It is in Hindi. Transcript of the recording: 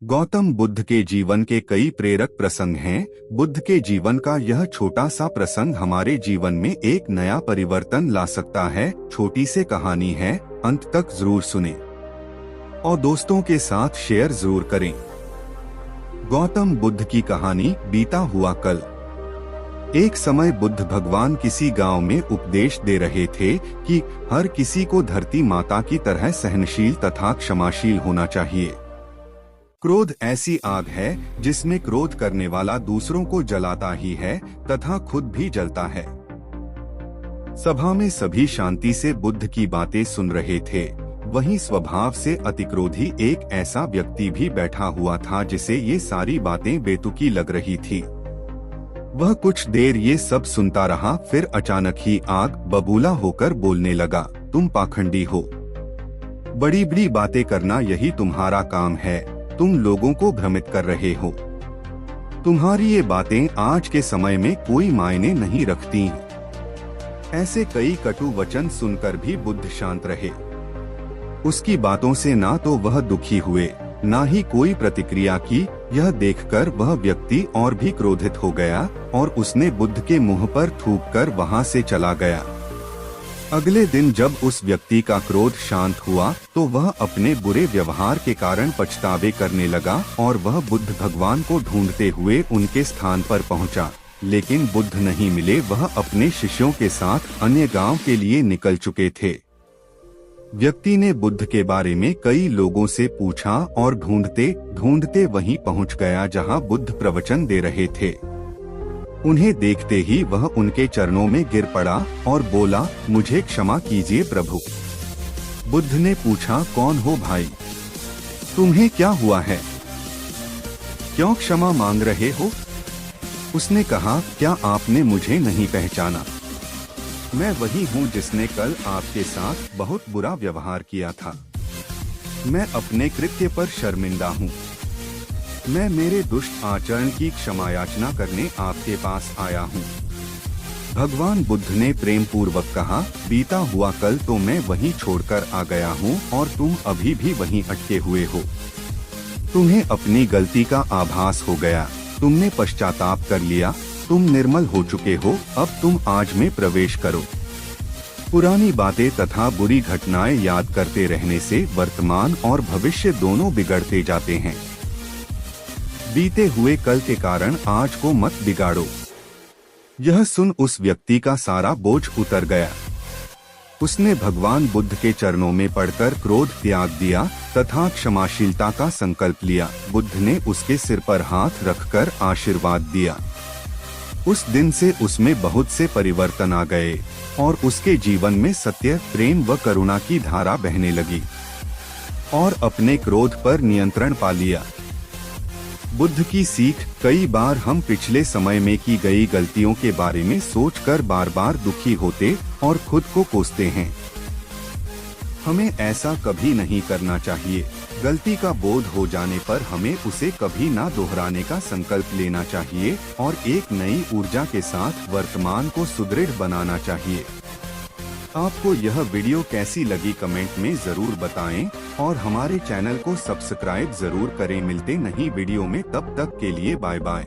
गौतम बुद्ध के जीवन के कई प्रेरक प्रसंग हैं। बुद्ध के जीवन का यह छोटा सा प्रसंग हमारे जीवन में एक नया परिवर्तन ला सकता है। छोटी सी कहानी है, अंत तक जरूर सुने और दोस्तों के साथ शेयर जरूर करें। गौतम बुद्ध की कहानी, बीता हुआ कल। एक समय बुद्ध भगवान किसी गांव में उपदेश दे रहे थे कि हर किसी को धरती माता की तरह सहनशील तथा क्षमाशील होना चाहिए। क्रोध ऐसी आग है जिसमें क्रोध करने वाला दूसरों को जलाता ही है तथा खुद भी जलता है। सभा में सभी शांति से बुद्ध की बातें सुन रहे थे। वहीं स्वभाव से अतिक्रोधी एक ऐसा व्यक्ति भी बैठा हुआ था जिसे ये सारी बातें बेतुकी लग रही थी। वह कुछ देर ये सब सुनता रहा, फिर अचानक ही आग बबूला होकर बोलने लगा, तुम पाखंडी हो। बड़ी बड़ी बातें करना यही तुम्हारा काम है। तुम लोगों को भ्रमित कर रहे हो। तुम्हारी ये बातें आज के समय में कोई मायने नहीं रखती। ऐसे कई कटु वचन सुनकर भी बुद्ध शांत रहे। उसकी बातों से ना तो वह दुखी हुए, ना ही कोई प्रतिक्रिया की। यह देखकर वह व्यक्ति और भी क्रोधित हो गया और उसने बुद्ध के मुंह पर थूककर वहां से चला गया। अगले दिन जब उस व्यक्ति का क्रोध शांत हुआ तो वह अपने बुरे व्यवहार के कारण पछतावे करने लगा और वह बुद्ध भगवान को ढूंढते हुए उनके स्थान पर पहुंचा। लेकिन बुद्ध नहीं मिले। वह अपने शिष्यों के साथ अन्य गांव के लिए निकल चुके थे। व्यक्ति ने बुद्ध के बारे में कई लोगों से पूछा और ढूंढते ढूंढते वहीं पहुंच गया जहां बुद्ध प्रवचन दे रहे थे। उन्हें देखते ही वह उनके चरणों में गिर पड़ा और बोला, मुझे क्षमा कीजिए प्रभु। बुद्ध ने पूछा, कौन हो भाई? तुम्हें क्या हुआ है? क्यों क्षमा मांग रहे हो? उसने कहा, क्या आपने मुझे नहीं पहचाना? मैं वही हूँ जिसने कल आपके साथ बहुत बुरा व्यवहार किया था। मैं अपने कृत्य पर शर्मिंदा हूँ। मैं मेरे दुष्ट आचरण की क्षमा याचना करने आपके पास आया हूँ। भगवान बुद्ध ने प्रेम पूर्वक कहा, बीता हुआ कल तो मैं वहीं छोड़कर आ गया हूँ और तुम अभी भी वहीं अटके हुए हो। तुम्हें अपनी गलती का आभास हो गया। तुमने पश्चाताप कर लिया। तुम निर्मल हो चुके हो। अब तुम आज में प्रवेश करो। पुरानी बातें तथा बुरी घटनाएं याद करते रहने से वर्तमान और भविष्य दोनों बिगड़ते जाते हैं। बीते हुए कल के कारण आज को मत बिगाड़ो। यह सुन उस व्यक्ति का सारा बोझ उतर गया। उसने भगवान बुद्ध के चरणों में पड़कर क्रोध त्याग दिया तथा क्षमाशीलता का संकल्प लिया। बुद्ध ने उसके सिर पर हाथ रखकर आशीर्वाद दिया। उस दिन से उसमें बहुत से परिवर्तन आ गए और उसके जीवन में सत्य, प्रेम व करुणा की धारा बहने लगी और अपने क्रोध पर नियंत्रण पा लिया। बुद्ध की सीख, कई बार हम पिछले समय में की गई गलतियों के बारे में सोचकर बार बार दुखी होते और खुद को कोसते हैं। हमें ऐसा कभी नहीं करना चाहिए। गलती का बोध हो जाने पर हमें उसे कभी ना दोहराने का संकल्प लेना चाहिए और एक नई ऊर्जा के साथ वर्तमान को सुदृढ़ बनाना चाहिए। आपको यह वीडियो कैसी लगी कमेंट में जरूर बताएं और हमारे चैनल को सब्सक्राइब जरूर करें। मिलते नहीं वीडियो में, तब तक के लिए बाय बाय।